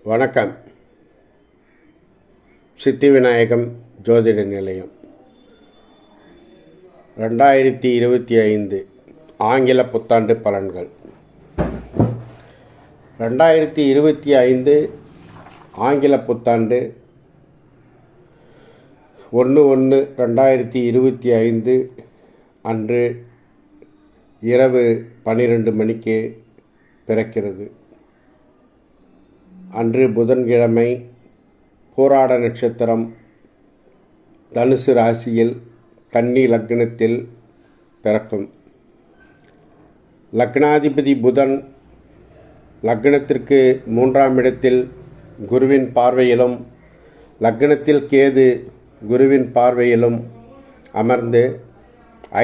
வணக்கம். சித்தி விநாயகம் ஜோதிட நிலையம் 2025 ஆங்கில புத்தாண்டு பலன்கள். 2025 ஆங்கில புத்தாண்டு 1/1/2025 அன்று இரவு 12 மணிக்கு பிறக்கிறது. அன்று புதன்கிழமை, போராட நட்சத்திரம், தனுசு ராசியில் கன்னி லக்னத்தில் பிறக்கும். லக்னாதிபதி புதன் லக்னத்திற்கு 3ஆம் இடத்தில் குருவின் பார்வையிலும், லக்னத்தில் கேது குருவின் பார்வையிலும் அமர்ந்து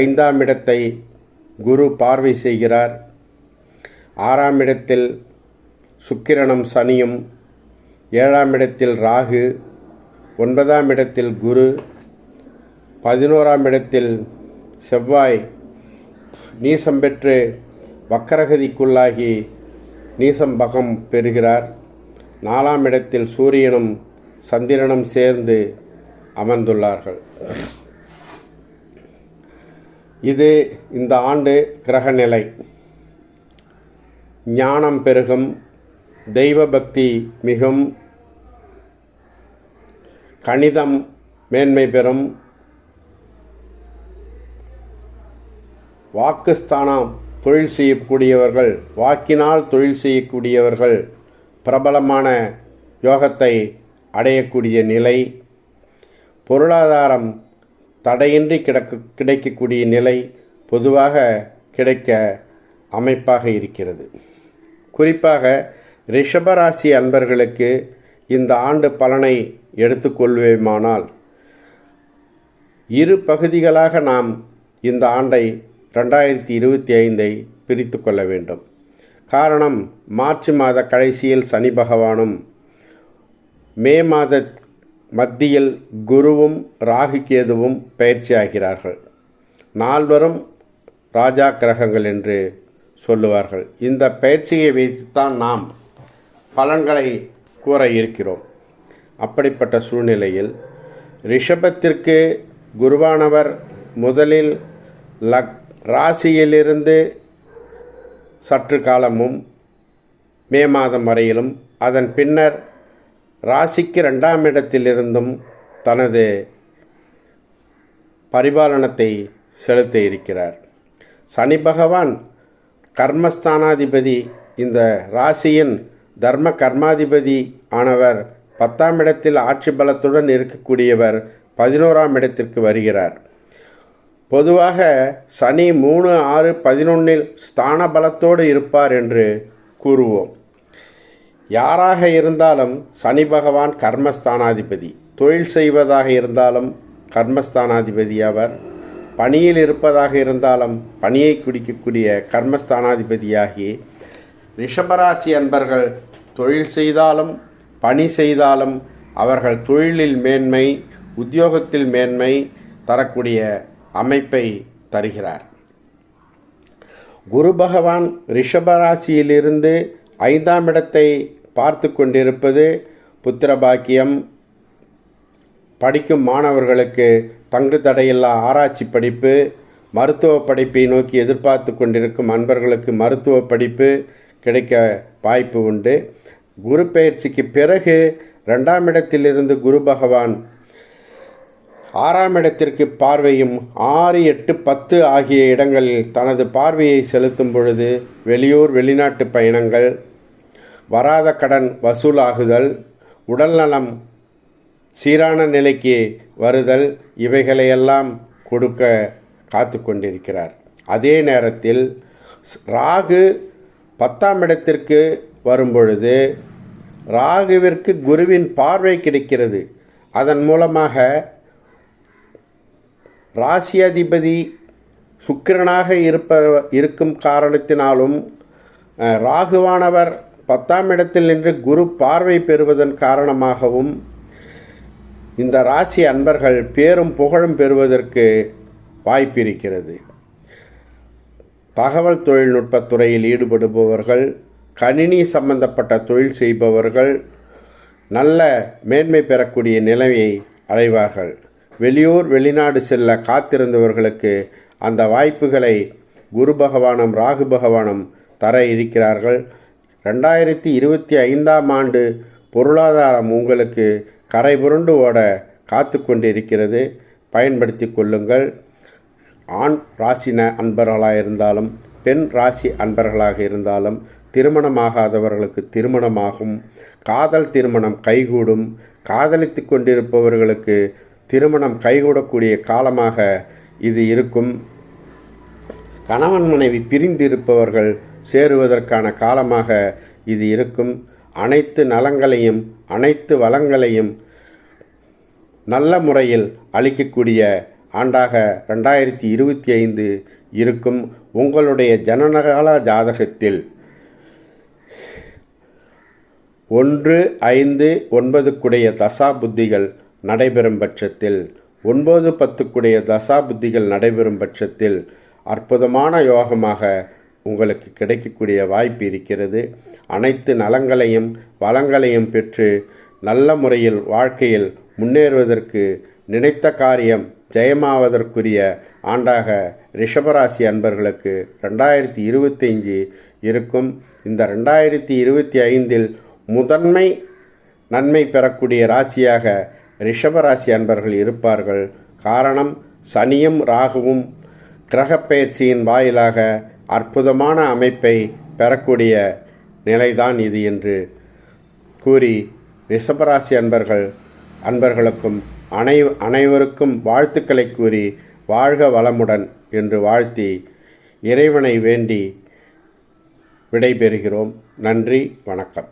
5ஆம் இடத்தை குரு பார்வை செய்கிறார். 6ஆம் இடத்தில் சுக்கிரனும் சனியும், 7ஆம் இடத்தில் ராகு, 9ஆம் இடத்தில் குரு, 11ஆம் இடத்தில் செவ்வாய் நீசம் பெற்று வக்கரகதிக்குள்ளாகி நீசம் பகம் பெறுகிறார். 4ஆம் இடத்தில் சூரியனும் சந்திரனும் சேர்ந்து அமர்ந்துள்ளார்கள். இது இந்த ஆண்டு கிரகநிலை. ஞானம் பெருகும், தெய்வ பக்தி மிகும், கணிதம் மேன்மை பெறும், வாக்குஸ்தானம் தொழில் செய்யக்கூடியவர்கள், வாக்கினால் தொழில் செய்யக்கூடியவர்கள் பிரபலமான யோகத்தை அடையக்கூடிய நிலை, பொருளாதாரம் தடையின்றி கிடைக்கக்கூடிய நிலை பொதுவாக கிடைக்க அமைப்பாக இருக்கிறது. குறிப்பாக ரிஷபராசி அன்பர்களுக்கு இந்த ஆண்டு பலனை எடுத்துக்கொள்வேமானால், இரு பகுதிகளாக நாம் இந்த ஆண்டை 2025 பிரித்து கொள்ள வேண்டும். காரணம், மார்ச் மாத கடைசியில் சனி பகவானும், மே மாத மத்தியில் குருவும் ராகு கேதுவும் பயிற்சியாகிறார்கள். நால்வரும் ராஜா கிரகங்கள் என்று சொல்லுவார்கள். இந்த பயிற்சியை வைத்துத்தான் நாம் பலன்களை கூற இருக்கிறோம். அப்படிப்பட்ட சூழ்நிலையில் ரிஷபத்திற்கு குருவானவர் முதலில் ராசியிலிருந்து சற்று காலமும் மே மாதம் வரையிலும், அதன் பின்னர் ராசிக்கு 2ஆம் இடத்திலிருந்தும் தனது பரிபாலனத்தை செலுத்த இருக்கிறார். சனி பகவான் கர்மஸ்தானாதிபதி, இந்த ராசியின் தர்ம கர்மாதிபதி ஆனவர் 10ஆம் இடத்தில் ஆட்சி பலத்துடன் இருக்கக்கூடியவர் 11ஆம் இடத்திற்கு வருகிறார். பொதுவாக சனி 3, 6, 11 ஸ்தான பலத்தோடு இருப்பார் என்று கூறுவோம். யாராக இருந்தாலும் சனி பகவான் கர்மஸ்தானாதிபதி, தொழில் செய்வதாக இருந்தாலும் கர்மஸ்தானாதிபதி அவர், பணியில் இருப்பதாக இருந்தாலும் பணியை குடிக்கக்கூடிய கர்மஸ்தானாதிபதியாகி, ரிஷபராசி அன்பர்கள் தொழில் செய்தாலும் பணி செய்தாலும் அவர்கள் தொழிலில் மேன்மை, உத்தியோகத்தில் மேன்மை தரக்கூடிய அமைப்பை தருகிறார். குரு பகவான் ரிஷபராசியிலிருந்து 5ஆம் இடத்தை பார்த்து கொண்டிருப்பது புத்திரபாக்கியம், படிக்கும் மாணவர்களுக்கு தங்கு தடையில்லா ஆராய்ச்சி படிப்பு, மருத்துவ படிப்பை நோக்கி எதிர்பார்த்து கொண்டிருக்கும் அன்பர்களுக்கு மருத்துவ படிப்பு கிடைக்க வாய்ப்பு உண்டு. குரு பயிற்சிக்கு பிறகு 2ஆம் இடத்திலிருந்து குரு பகவான் 6ஆம் இடத்திற்கு பார்வையும், 6, 8, 10 ஆகிய இடங்களில் தனது பார்வையை செலுத்தும் பொழுது வெளியூர் வெளிநாட்டு பயணங்கள், வராத கடன் வசூலாகுதல், உடல்நலம் சீரான நிலைக்கு வருதல், இவைகளையெல்லாம் கொடுக்க காத்து கொண்டிருக்கிறார். அதே நேரத்தில் ராகு 10ஆம் இடத்திற்கு வரும்பொழுது ராகுவிற்கு குருவின் பார்வை கிடைக்கிறது. அதன் மூலமாக ராசியாதிபதி சுக்கிரனாக இருக்கும் காரணத்தினாலும், ராகுவானவர் 10ஆம் இடத்தில் நின்று குரு பார்வை பெறுவதன் காரணமாகவும் இந்த ராசி அன்பர்கள் பேரும் புகழும் பெறுவதற்கு வாய்ப்பிருக்கிறது. தகவல் தொழில்நுட்பத் துறையில் ஈடுபடுபவர்கள், கணினி சம்பந்தப்பட்ட தொழில் செய்பவர்கள், நல்ல மேன்மை பெறக்கூடிய நிலையை அடைவார்கள். வெளியூர் வெளிநாடு செல்ல காத்திருந்தவர்களுக்கு அந்த வாய்ப்புகளை குரு பகவானும் ராகு பகவானும் தர இருக்கிறார்கள். 2025ஆம் ஆண்டு பொருளாதாரம் உங்களுக்கு கரை புரண்டு ஓட காத்து கொண்டிருக்கிறது. பயன்படுத்தி கொள்ளுங்கள். ஆண் ராசி அன்பர்களாக இருந்தாலும் பெண் ராசி அன்பர்களாக இருந்தாலும் திருமணமாகாதவர்களுக்கு திருமணமாகும். காதல் திருமணம் கைகூடும். காதலித்து கொண்டிருப்பவர்களுக்கு திருமணம் கைகூடக்கூடிய காலமாக இது இருக்கும். கணவன் மனைவி பிரிந்திருப்பவர்கள் சேருவதற்கான காலமாக இது இருக்கும். அனைத்து நலங்களையும் அனைத்து வளங்களையும் நல்ல முறையில் அளிக்கக்கூடிய ஆண்டாக 2025 இருக்கும். உங்களுடைய ஜனனகால ஜாதகத்தில் 1, 5, 9 தசா புத்திகள் நடைபெறும் பட்சத்தில் 9, 10 தசா புத்திகள் நடைபெறும் பட்சத்தில் அற்புதமான யோகமாக உங்களுக்கு கிடைக்கக்கூடிய வாய்ப்பு இருக்கிறது. அனைத்து நலங்களையும் வளங்களையும் பெற்று நல்ல முறையில் வாழ்க்கையில் முன்னேறுவதற்கு நினைத்த காரியம் ஜெயமாவதற்குரிய ஆண்டாக ரிஷபராசி அன்பர்களுக்கு 2025 இருக்கும். இந்த 2025இல் முதன்மை நன்மை பெறக்கூடிய ராசியாக ரிஷபராசி அன்பர்கள் இருப்பார்கள். காரணம், சனியும் ராகுவும் கிரகப்பெயர்ச்சியின் வாயிலாக அற்புதமான அமைப்பை பெறக்கூடிய நிலைதான் இது என்று கூறி ரிஷபராசி அன்பர்களுக்கும் அனைவருக்கும் வாழ்த்துக்களை கூறி வாழ்க வளமுடன் என்று வாழ்த்தி இறைவனை வேண்டி விடைபெறுகிறோம். நன்றி, வணக்கம்.